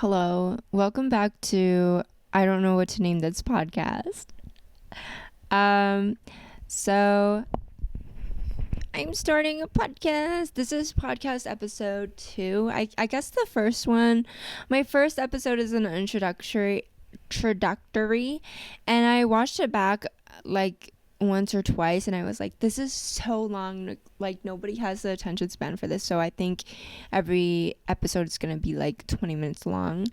Hello, welcome back to I don't know what to name this podcast. Um, so I'm starting a podcast. This is podcast episode 2. I guess the first one, my first episode is an introductory, and I watched it back like once or twice, and I was like, this is so long, like nobody has the attention span for this. So I think every episode is gonna be like 20 minutes long,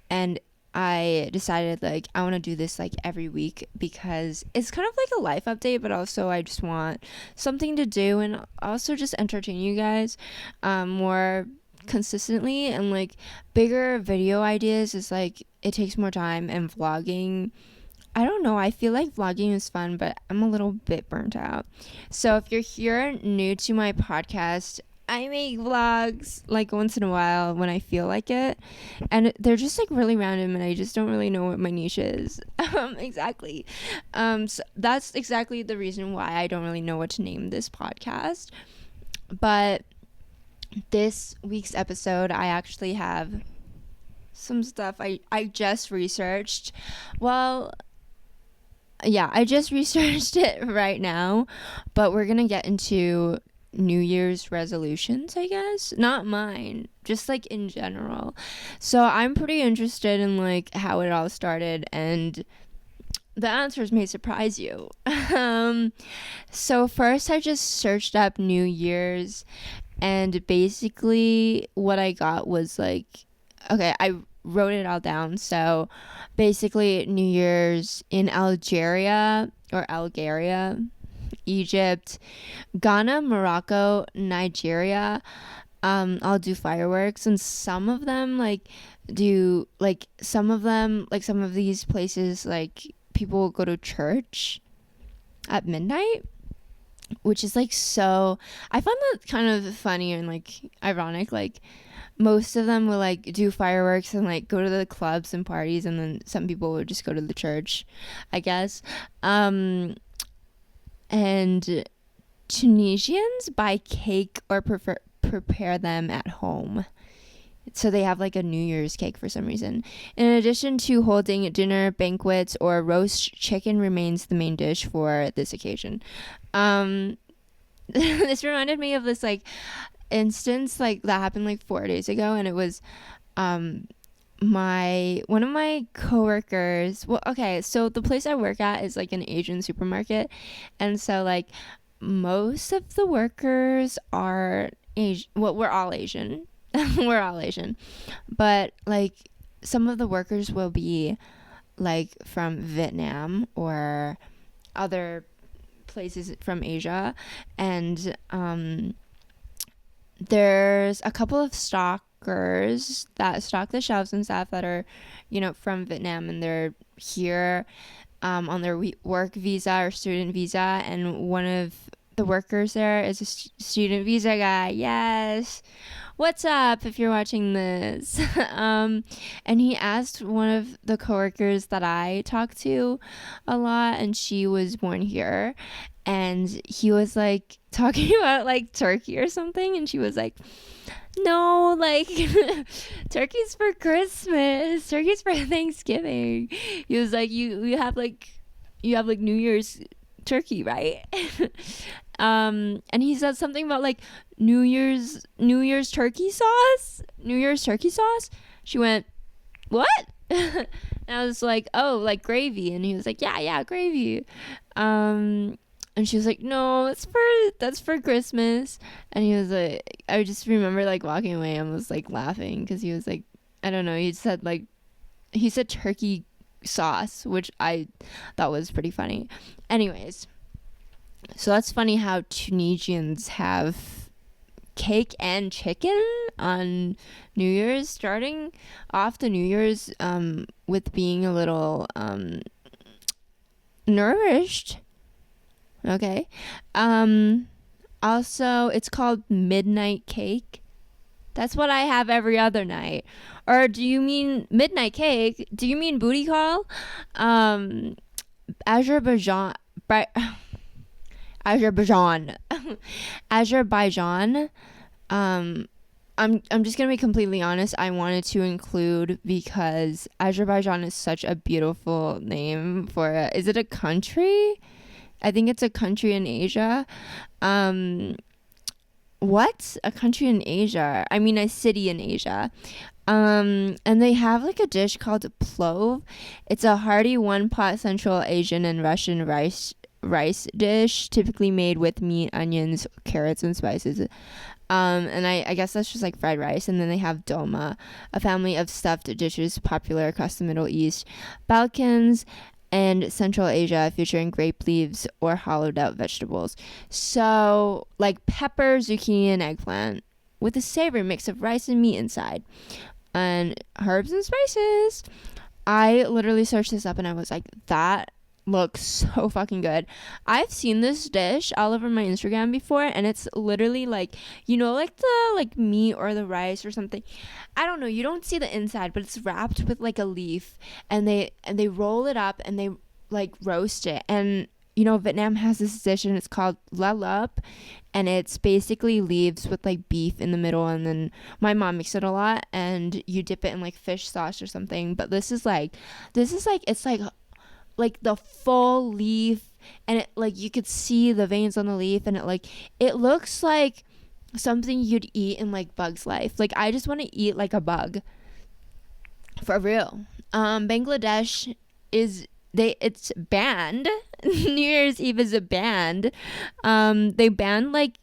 and I decided like I want to do this like every week because it's kind of like a life update, but also I just want something to do and also just entertain you guys more consistently. And like bigger video ideas is like it takes more time, and vlogging, I don't know, I feel like vlogging is fun, but I'm a little bit burnt out. So if you're here new to my podcast, I make vlogs like once in a while when I feel like it, and they're just like really random, and I just don't really know what my niche is. Exactly. So that's exactly the reason why I don't really know what to name this podcast. But this week's episode, I actually have some stuff I just researched. Well, yeah, I just researched it right now, but we're gonna get into New Year's resolutions, I guess. Not mine, just like in general. So I'm pretty interested in like how it all started, and the answers may surprise you. So first I just searched up New Year's, and basically what I got was like, okay, I wrote it all down. So basically, New Year's in Algeria, Egypt, Ghana, Morocco, Nigeria. I'll do fireworks, and some of them some of these places, like people will go to church at midnight, which is like, so I find that kind of funny and like ironic. Like most of them will like do fireworks and like go to the clubs and parties, and then some people would just go to the church, I guess. And Tunisians buy cake or prepare them at home, so they have like a New Year's cake for some reason. In addition to holding dinner, banquets, or roast chicken remains the main dish for this occasion. This reminded me of this like instance like that happened like 4 days ago, and it was one of my coworkers. Well, okay, so the place I work at is like an Asian supermarket, and so like most of the workers are Asian. Well, we're all Asian. We're all Asian, but like some of the workers will be like from Vietnam or other places from Asia, and there's a couple of stockers that stock the shelves and stuff that are, from Vietnam, and they're here on their work visa or student visa, and one of the workers there is a student visa guy. Yes. What's up if you're watching this? And he asked one of the coworkers that I talk to a lot, and she was born here, and he was like talking about like turkey or something, and she was like, no, like turkey's for Christmas, turkey's for Thanksgiving. He was like, you have like New Year's turkey, right? And he said something about like New Year's turkey sauce. New Year's turkey sauce. She went, what? And I was like, oh, like gravy. And he was like, yeah, gravy. And she was like, no, that's for Christmas. And he was like, I just remember like walking away and was like laughing because he was like, I don't know, he said turkey sauce, which I thought was pretty funny. Anyways, so that's funny how Tunisians have cake and chicken on New Year's, starting off the New Year's with being a little nourished. Okay. Also, it's called midnight cake. That's what I have every other night. Or do you mean midnight cake? Do you mean booty call? Azerbaijan Azerbaijan I'm just gonna be completely honest. I wanted to include because Azerbaijan is such a beautiful name for is it a country? I think it's a country in Asia. Um, what? A country in Asia? I mean, a city in Asia. And they have like a dish called plov. It's a hearty one-pot Central Asian and Russian rice dish, typically made with meat, onions, carrots, and spices. And I guess that's just like fried rice. And then they have dolma, a family of stuffed dishes popular across the Middle East, Balkans, and Central Asia, featuring grape leaves or hollowed out vegetables. So, like pepper, zucchini, and eggplant with a savory mix of rice and meat inside, and herbs and spices. I literally searched this up and I was like, that looks so fucking good. I've seen this dish all over my Instagram before, and it's literally like, like the like meat or the rice or something. I don't know, you don't see the inside, but it's wrapped with like a leaf, and they roll it up and they like roast it. And Vietnam has this dish and it's called la lup, and it's basically leaves with like beef in the middle, and then my mom makes it a lot, and you dip it in like fish sauce or something. But this is like it's like the full leaf, and it like you could see the veins on the leaf, and it looks like something you'd eat in like Bug's Life. Like, I just want to eat like a bug for real. Bangladesh it's banned. New Year's Eve is a banned. They banned like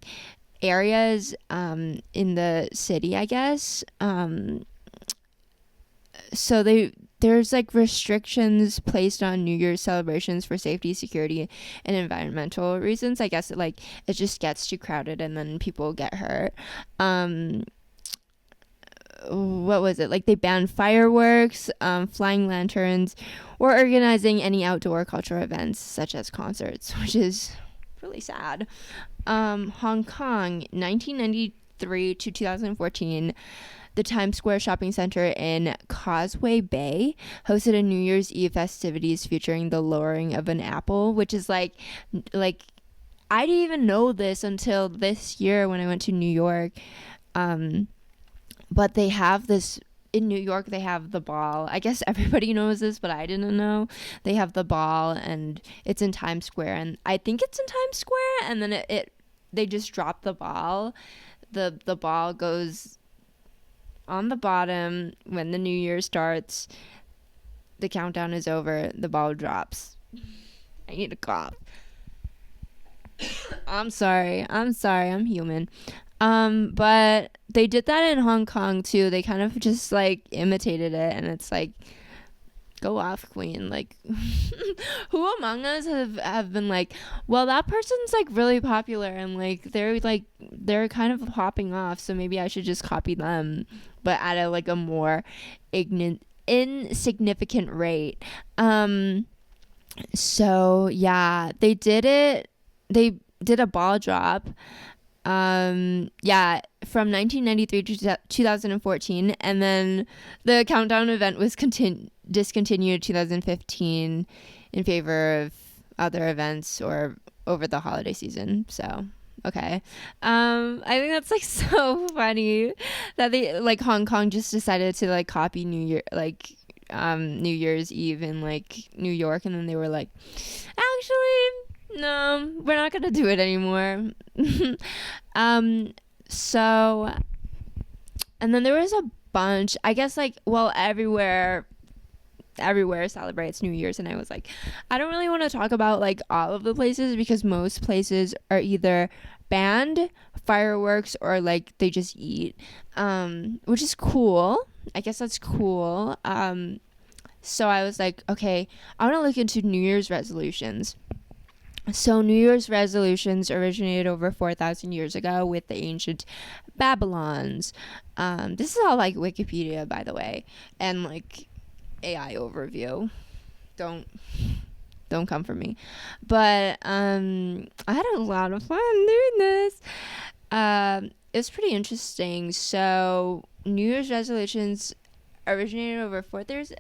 areas in the city, I guess. So there's like restrictions placed on New Year's celebrations for safety, security, and environmental reasons. I guess it just gets too crowded and then people get hurt. What was it? Like, they banned fireworks, flying lanterns, or organizing any outdoor cultural events such as concerts, which is really sad. Hong Kong, 1993 to 2014. The Times Square shopping center in Causeway Bay hosted a New Year's Eve festivities featuring the lowering of an apple, which is like I didn't even know this until this year when I went to New York. But they have this in New York. They have the ball. I guess everybody knows this, but I didn't know. They have the ball, and it's in Times Square, and I think it's in Times Square. And then they just drop the ball. The ball goes on the bottom when the new year starts. The countdown is over, the ball drops. I need to cough. I'm sorry, I'm human. But they did that in Hong Kong too. They kind of just like imitated it, and it's like, go off, queen. Like, who among us have been like, well, that person's like really popular, and like they're kind of popping off, so maybe I should just copy them, but at a more insignificant rate. So yeah, they did it. They did a ball drop. From 1993 to 2014, and then the countdown event was discontinued 2015 in favor of other events or over the holiday season. So okay, I think that's like so funny that they like Hong Kong just decided to like copy New Year's Eve in like New York, and then they were like, actually, no, we're not gonna do it anymore. So, and then there was a bunch, I guess, like, well, everywhere celebrates New Year's, and I was like, I don't really want to talk about like all of the places, because most places are either banned fireworks or like they just eat, which is cool. I guess that's cool. So I was like, okay, I want to look into New Year's resolutions. So New Year's resolutions originated over 4,000 years ago with the ancient Babylons. This is all like Wikipedia, by the way, and like AI overview. Don't come for me. But I had a lot of fun doing this. It's pretty interesting. So New Year's resolutions originated over 4,000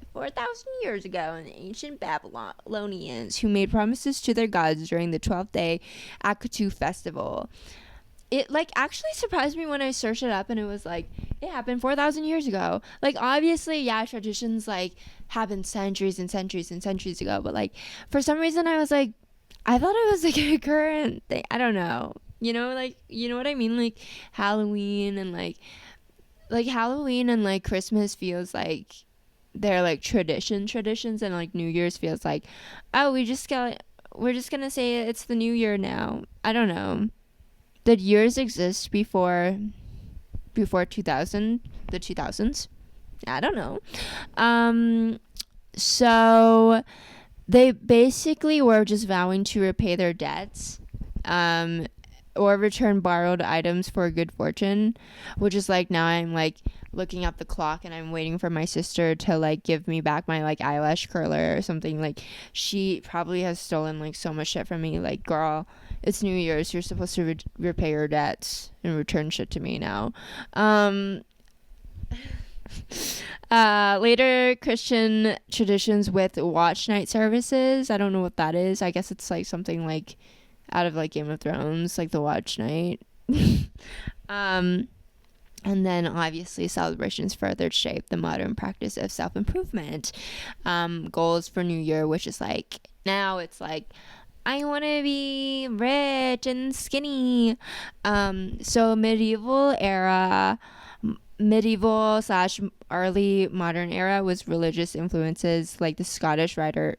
years ago in the ancient Babylonians, who made promises to their gods during the 12th day Akatu festival. it like actually surprised me when I searched it up, and it was like it happened 4,000 years ago. Like obviously, yeah, traditions like happened centuries and centuries and centuries ago, but like for some reason I was like, I thought it was like a current thing. I don't know. Like you know what I mean? Like Halloween and like Halloween and like Christmas feels like they're like traditions, and like New Year's feels like, oh, we're just gonna say it's the new year now. I don't know. Did years exist before 2000, the 2000s? I don't know. So they basically were just vowing to repay their debts, or return borrowed items for good fortune, which is like now I'm like looking at the clock and I'm waiting for my sister to like give me back my like eyelash curler or something. Like she probably has stolen like so much shit from me. Like, girl, it's New Year's, you're supposed to repay your debts and return shit to me now. Later Christian traditions with watch night services. I don't know what that is. I guess it's like something like out of like Game of Thrones, like the watch night. And then obviously celebrations further shape the modern practice of self-improvement. Goals for New Year, which is like, now it's like, I want to be rich and skinny. So medieval / early modern era was religious influences, like the Scottish writer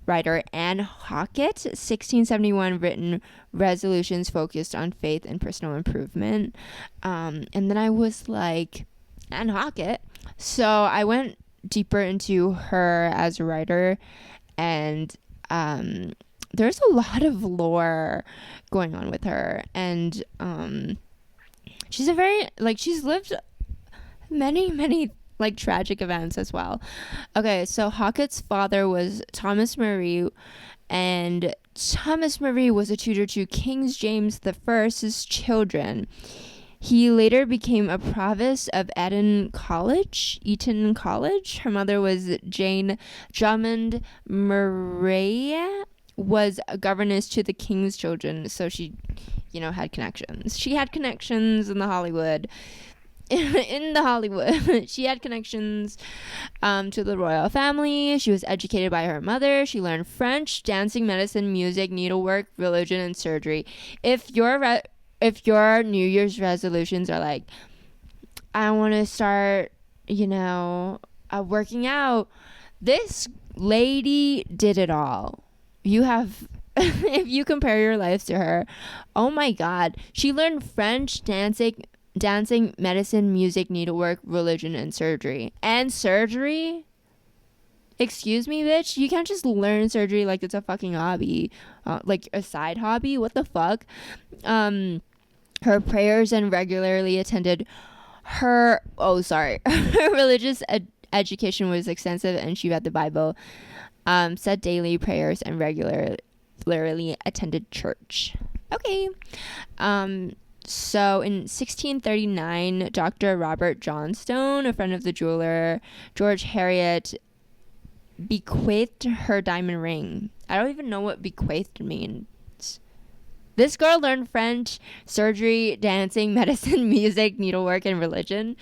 Anne Halkett, 1671, written resolutions focused on faith and personal improvement. And then I was like, Anne Halkett. So I went deeper into her as a writer, and there's a lot of lore going on with her, and she's she's lived many like tragic events as well. Okay, so Halkett's father was Thomas Murray, and Thomas Murray was a tutor to King James I's children. He later became a provost of Eton College. Her mother was Jane Drummond Murray, was a governess to the king's children, so she, had connections. She had connections in the Hollywood. She had connections to the royal family. She was educated by her mother. She learned French, dancing, medicine, music, needlework, religion, and surgery. If your New Year's resolutions are like, I want to start, working out, this lady did it all. You have if you compare your life to her, oh my god, she learned French, dancing, medicine, music, needlework, religion, and surgery. And surgery? Excuse me, bitch? You can't just learn surgery like it's a fucking hobby. Like a side hobby? What the fuck? Her prayers and regularly attended her religious education was extensive, and she read the Bible, said daily prayers, and regularly attended church. Okay. So in 1639, Dr. Robert Johnstone, a friend of the jeweler George Heriot, bequeathed her diamond ring. I don't even know what bequeathed means. This girl learned French, surgery, dancing, medicine, music, needlework, and religion.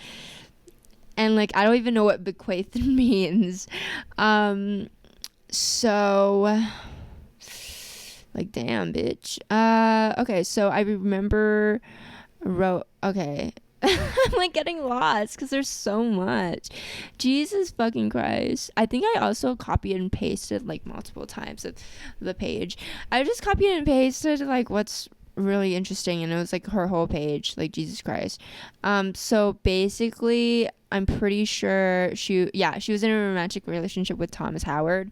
And I don't even know what bequeathed means. So damn, bitch. Okay, so I remember okay. I'm getting lost because there's so much. Jesus fucking Christ. I think I also copied and pasted multiple times of the page. I just copied and pasted what's really interesting, and it was her whole page, Jesus Christ. So basically I'm pretty sure she was in a romantic relationship with Thomas Howard.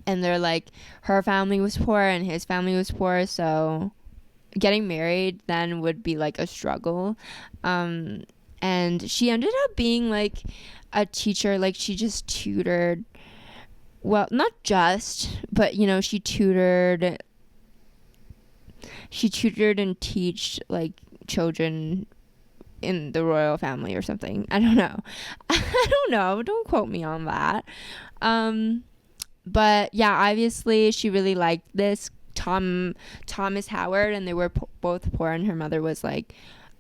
And they're her family was poor and his family was poor, so getting married then would be a struggle. And she ended up being a teacher. She just tutored, well, not just, but she tutored and teached children in the royal family or something. I don't know, don't quote me on that. But yeah, obviously she really liked this Thomas Howard, and they were both poor, and her mother was like,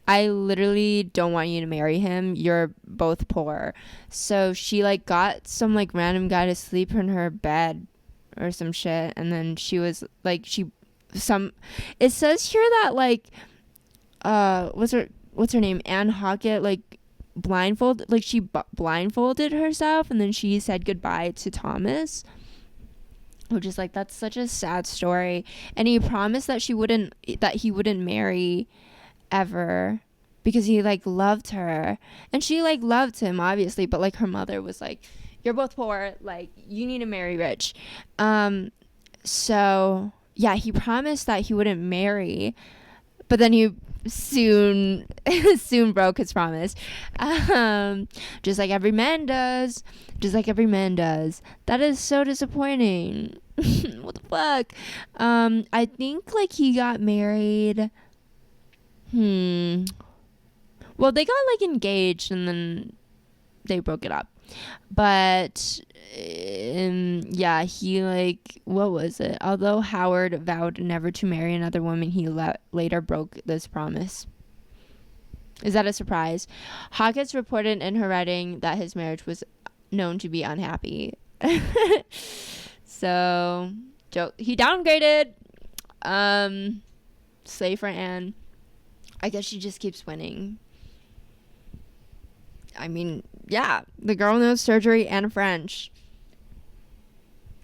I literally don't want you to marry him. You're both poor. So she like got some like random guy to sleep in her bed or some shit, and then she was like, it says here that like what's her name, Anne Halkett, like she blindfolded herself, and then she said goodbye to Thomas, which is like, that's such a sad story. And he promised that he wouldn't marry ever, because he like loved her, and she like loved him obviously, but like her mother was like, you're both poor, like you need to marry rich. So yeah, he promised that he wouldn't marry, but then he soon broke his promise, just like every man does. That is so disappointing. What the fuck. I think like he got married. Well, they got like engaged and then they broke it up. But yeah, he like, what was it? Although Howard vowed never to marry another woman, he later broke this promise. Is that a surprise? Hawkins reported in her writing that his marriage was known to be unhappy. So he downgraded. Slay for Anne. I guess she just keeps winning. I mean, yeah, the girl knows surgery and French.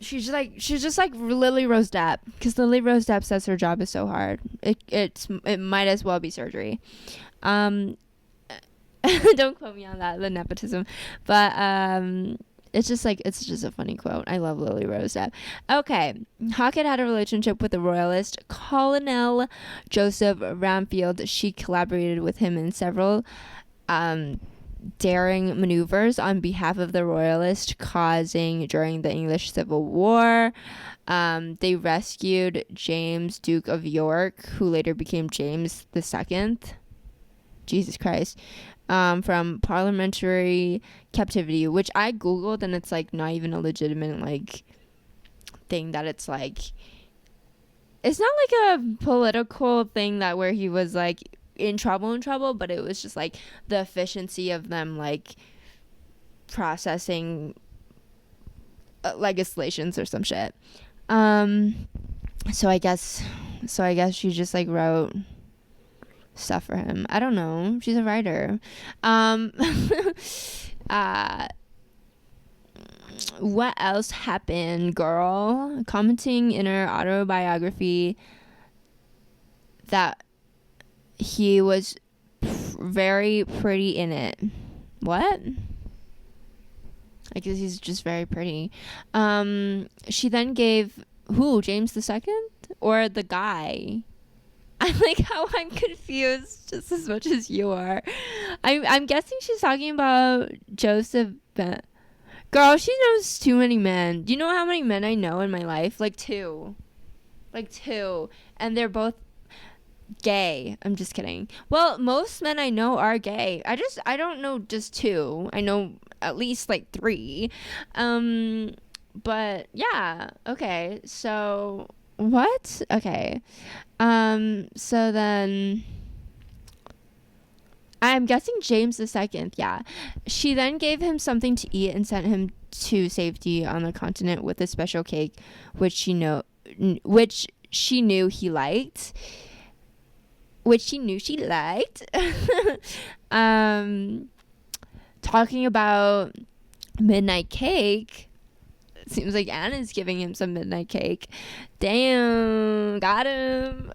She's just like Lily Rose Depp, because Lily Rose Depp says her job is so hard. It might as well be surgery. Don't quote me on that, the nepotism, but it's just a funny quote. I love Lily Rose Depp. Okay, Halkett had a relationship with the royalist Colonel Joseph Ramfield. She collaborated with him in several daring maneuvers on behalf of the royalist causing during the English Civil War. They rescued James, Duke of York, who later became James II. Jesus Christ. From parliamentary captivity, which I googled, and it's like not even a legitimate like thing, that it's like, it's not like a political thing that where he was like in trouble, but it was just like the efficiency of them like processing legislations or some shit. So I guess she just like wrote stuff for him. I don't know. She's a writer. What else happened, girl? Commenting in her autobiography that he was very pretty in it. What? I guess he's just very pretty. She then gave James II or the guy? I like how I'm confused just as much as you are. I'm guessing she's talking about Joseph. Girl, she knows too many men. Do you know how many men I know in my life? Like two. And they're both gay. I'm just kidding. Well, most men I know are gay. I don't know just two. I know at least like three. But yeah. Okay. So what? Okay. So then I'm guessing James II. Yeah. She then gave him something to eat and sent him to safety on the continent with a special cake, which she knew he liked. Talking about midnight cake. Seems like Anna's giving him some midnight cake. Damn, got him.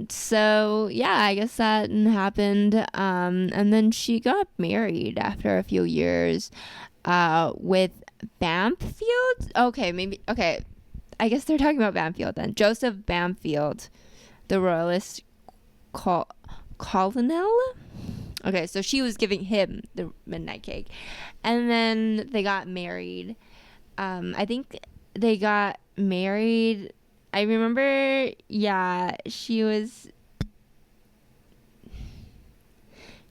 So yeah, I guess that happened. And then she got married after a few years, with Bamfield. Okay. I guess they're talking about Bamfield then. Joseph Bamfield, the royalist colonel. Okay, so she was giving him the midnight cake. And then they got married. I think they got married. I remember, yeah, she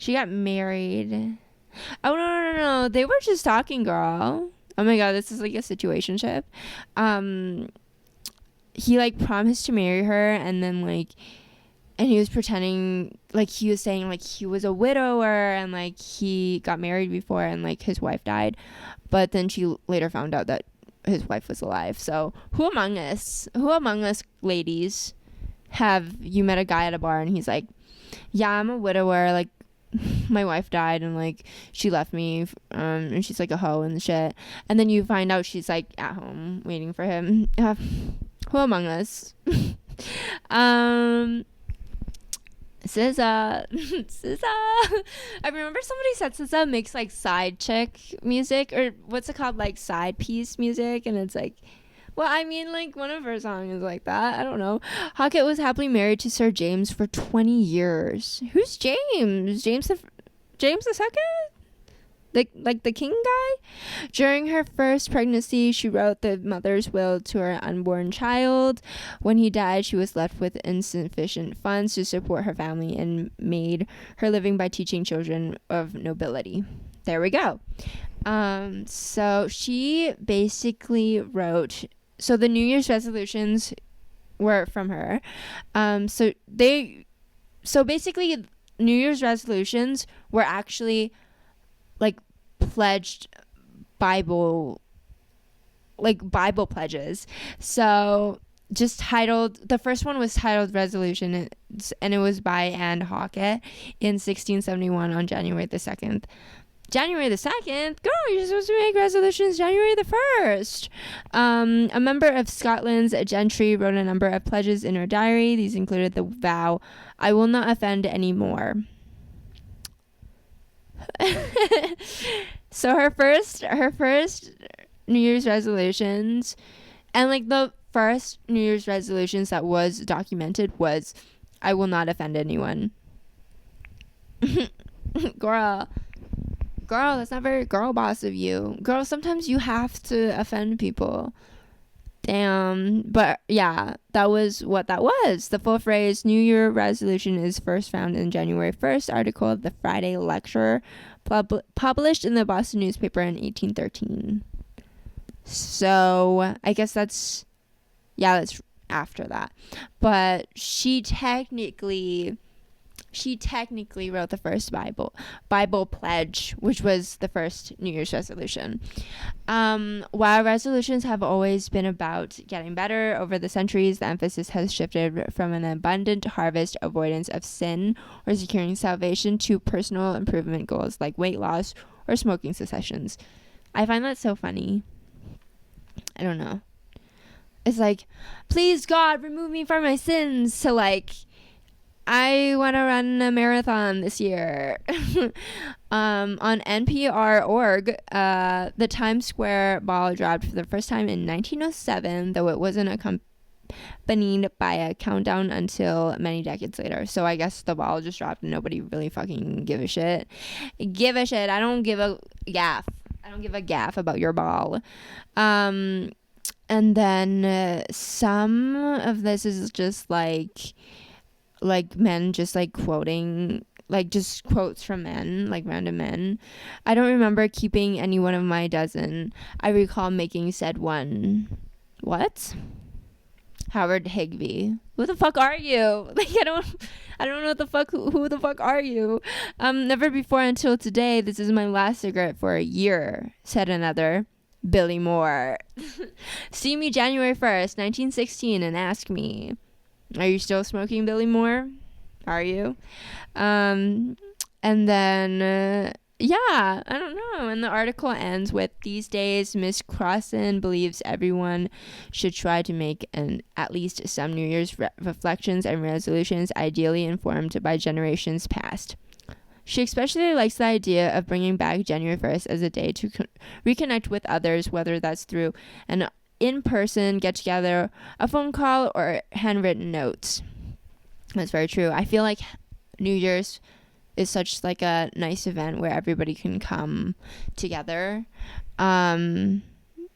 got married. Oh, no. They were just talking, girl. Oh my God, this is like a situationship. he like promised to marry her, and then like, and he was pretending like he was saying like he was a widower and like he got married before and like his wife died, but then she later found out that his wife was alive. So who among us ladies have you met a guy at a bar and he's like, yeah, I'm a widower, like my wife died and like she left me, and she's like a hoe and shit, and then you find out she's like at home waiting for him. Who among us? SZA. SZA. I remember somebody said SZA makes like side chick music, or what's it called, like side piece music, and it's like, well, I mean, like one of her songs is like that. I don't know. Halkett was happily married to Sir James for 20 years. Who's James? James the second? Like the king guy? During her first pregnancy, she wrote the mother's will to her unborn child. When he died, she was left with insufficient funds to support her family and made her living by teaching children of nobility. There we go. So she basically wrote, so the New Year's resolutions were from her. So basically New Year's resolutions were actually like pledged Bible pledges. So just titled, the first one was titled Resolution, and it was by Anne Halkett in 1671 on January the 2nd. January the 2nd? Girl, you're supposed to make resolutions January the 1st. A member of Scotland's gentry wrote a number of pledges in her diary. These included the vow, I will not offend any more. So her first New Year's resolutions, and like the first New Year's resolutions that was documented was, I will not offend anyone. Girl, that's not very girl boss of you. Girl, sometimes you have to offend people. Damn. But yeah, that was what that was. The full phrase New Year resolution is first found in January 1st article of the Friday Lecture, published in the Boston newspaper in 1813. So I guess that's after that. But she technically wrote the first Bible pledge, which was the first New Year's resolution. While resolutions have always been about getting better, over the centuries, the emphasis has shifted from an abundant harvest, avoidance of sin, or securing salvation to personal improvement goals like weight loss or smoking cessations. I find that so funny. I don't know. It's like, please God, remove me from my sins, to like, I want to run a marathon this year. On NPR.org, the Times Square ball dropped for the first time in 1907, though it wasn't accompanied by a countdown until many decades later. So I guess the ball just dropped and nobody really fucking give a shit. I don't give a gaff. I don't give a gaff about your ball. And then some of this is just like men just like quoting, like just quotes from men, like random men. I don't remember keeping any one of my dozen. I recall making said one. What? Howard Higbee. Who the fuck are you? Like, I don't know what the fuck. Who the fuck are you? Never before until today. This is my last cigarette for a year, said another. Billy Moore. See me January 1st, 1916, and ask me, are you still smoking, Billy Moore? Are you? And then, I don't know. And the article ends with, these days, Miss Crossan believes everyone should try to make at least some New Year's reflections and resolutions, ideally informed by generations past. She especially likes the idea of bringing back January 1st as a day to reconnect with others, whether that's through an in-person get-together, a phone call, or handwritten notes. That's very true. I feel like New Year's is such like a nice event where everybody can come together,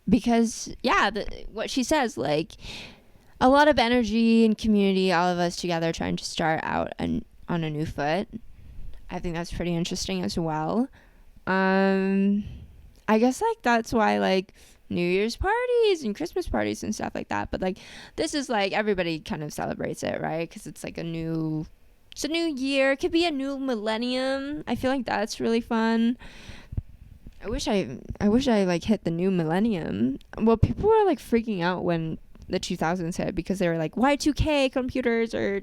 because what she says, like a lot of energy and community, all of us together trying to start out on a new foot. I think that's pretty interesting as well. I guess like that's why like New Year's parties and Christmas parties and stuff like that. But like this is like everybody kind of celebrates it, right? Because it's like it's a new year. It could be a new millennium. I feel like that's really fun. I wish I like hit the new millennium. Well, people were like freaking out when the 2000s hit because they were like, Y2K computers are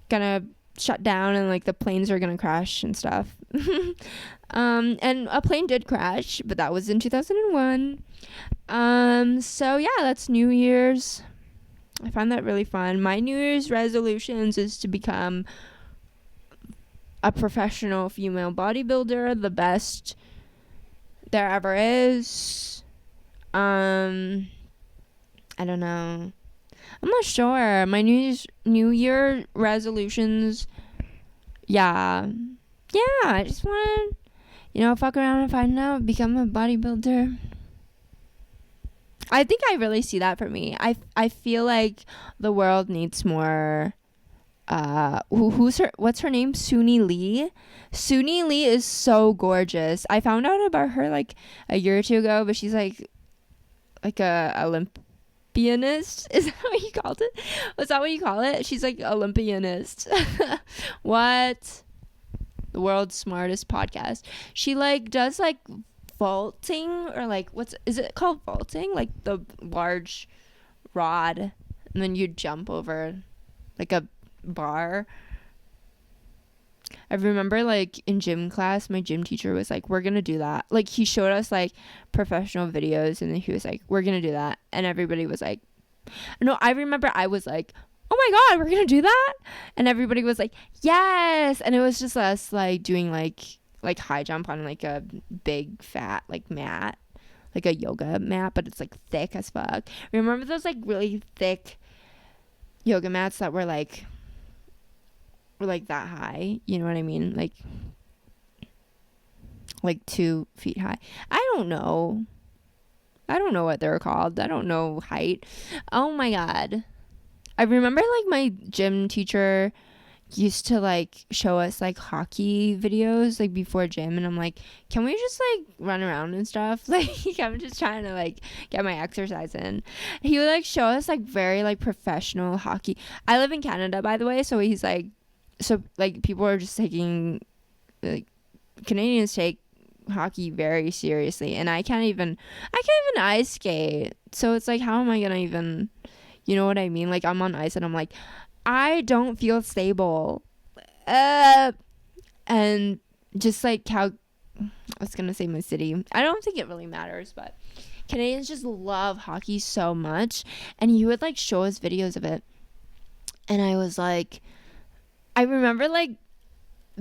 gonna shut down and like the planes are gonna crash and stuff. And a plane did crash, but that was in 2001. So yeah, that's New Year's. I find that really fun. My New Year's resolutions is to become a professional female bodybuilder, the best there ever is. I don't know. I'm not sure. My New Year resolutions. Yeah, I just want to, fuck around and find out, become a bodybuilder. I think I really see that for me. I feel like the world needs more. What's her name? Suni Lee. Suni Lee is so gorgeous. I found out about her like a year or two ago, but she's like a Olympianist. Is that what you called it? Was that what you call it? She's like Olympianist. What? The world's smartest podcast. She like does like vaulting, or like is it called vaulting? Like the large rod and then you jump over like a bar. I remember like in gym class my gym teacher was like, we're gonna do that. Like he showed us like professional videos and then he was like, we're gonna do that, and everybody was like, no, I remember I was like, oh my god, we're gonna do that, and everybody was like, yes. And it was just us like doing like high jump on like a big fat like mat, like a yoga mat, but it's like thick as fuck. Remember those like really thick yoga mats that were like that high, you know what I mean, like 2 feet high. I don't know what they're called. I don't know height. Oh my god, I remember like my gym teacher used to like show us like hockey videos like before gym, and I'm like, can we just like run around and stuff? Like I'm just trying to like get my exercise in. He would like show us like very like professional hockey. I live in Canada, by the way, so he's like, so like people are just taking, like, Canadians take hockey very seriously, and I can't even ice skate, so it's like, how am I gonna even, you know what I mean? Like I'm on ice and I'm like, I don't feel stable. And just like how I was gonna say my city, I don't think it really matters, but Canadians just love hockey so much, and he would like show us videos of it, and I was like, I remember like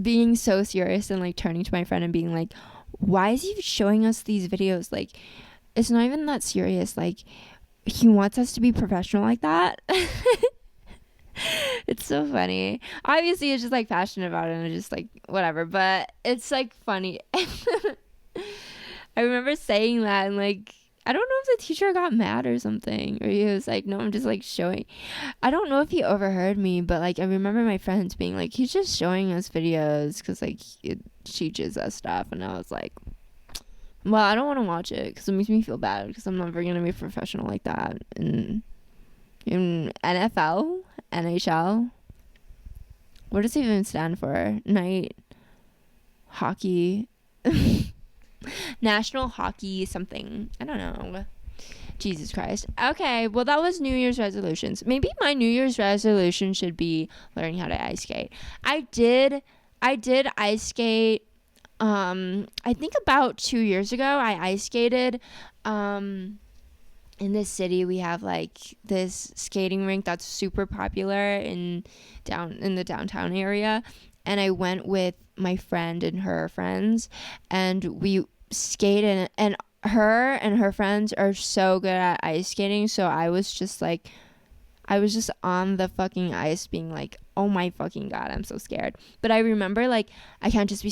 being so serious and like turning to my friend and being like, why is he showing us these videos? Like it's not even that serious. Like he wants us to be professional like that. It's so funny. Obviously it's just like passionate about it and just like whatever, but it's like funny. I remember saying that, and like I don't know if the teacher got mad or something, or he was like, no, I'm just like showing. I don't know if he overheard me, but like I remember my friends being like, he's just showing us videos because like it teaches us stuff, and I was like, well, I don't want to watch it because it makes me feel bad because I'm never gonna be a professional like that in NFL, NHL. What does it even stand for? Night hockey. National hockey something. I don't know. Jesus Christ. Okay, well that was New Year's resolutions. Maybe my New Year's resolution should be learning how to ice skate. I did ice skate. I think about 2 years ago I ice skated. In this city we have like this skating rink that's super popular in the downtown area, and I went with my friend and her friends, and we skated, and her and her friends are so good at ice skating, so I was just on the fucking ice being like, oh my fucking god, I'm so scared. But I remember like, I can't be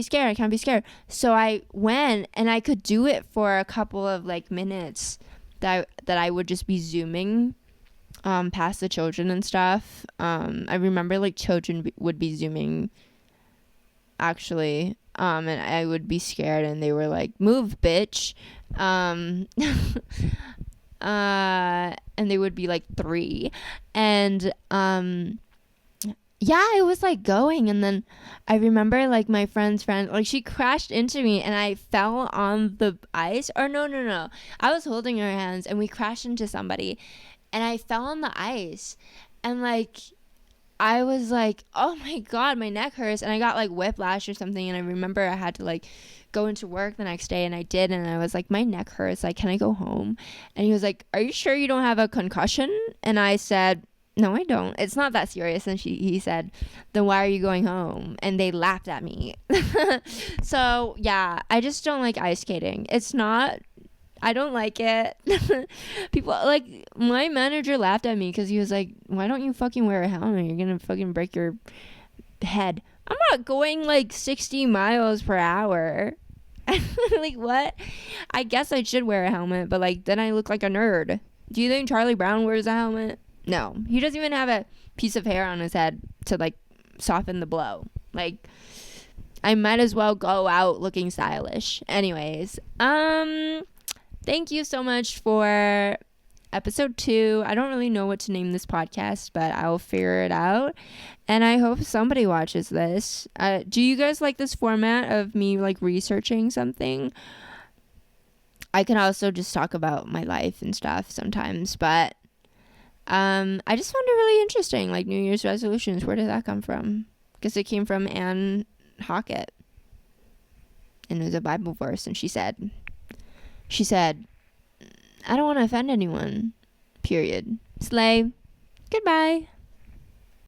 scared. So I went, and I could do it for a couple of like minutes that I would just be zooming past the children and stuff. I remember like children would be zooming actually and I would be scared, and they were like, move, bitch. And they would be like 3, and yeah, I was like going, and then I remember like my friend's friend, like she crashed into me, and I fell on the ice. Or no, I was holding her hands, and we crashed into somebody, and I fell on the ice, and like I was like, oh my god, my neck hurts, and I got like whiplash or something. And I remember I had to like go into work the next day, and I did, and I was like, my neck hurts, like, can I go home? And he was like, are you sure you don't have a concussion? And I said, no, I don't, it's not that serious. And he said, then why are you going home? And they laughed at me. So yeah, I just don't like ice skating. I don't like it. People, like, my manager laughed at me because he was like, why don't you fucking wear a helmet? You're gonna fucking break your head. I'm not going like 60 miles per hour. Like, what? I guess I should wear a helmet, but like, then I look like a nerd. Do you think Charlie Brown wears a helmet? No, he doesn't even have a piece of hair on his head to like soften the blow. Like, I might as well go out looking stylish. Anyways, thank you so much for episode 2. I don't really know what to name this podcast, but I'll figure it out. And I hope somebody watches this. Do you guys like this format of me like researching something? I can also just talk about my life and stuff sometimes, but I just found it really interesting, like New Year's resolutions. Where did that come from? Because it came from Anne Halkett, and it was a Bible verse, and she said, I don't want to offend anyone. Period. Slay. Goodbye.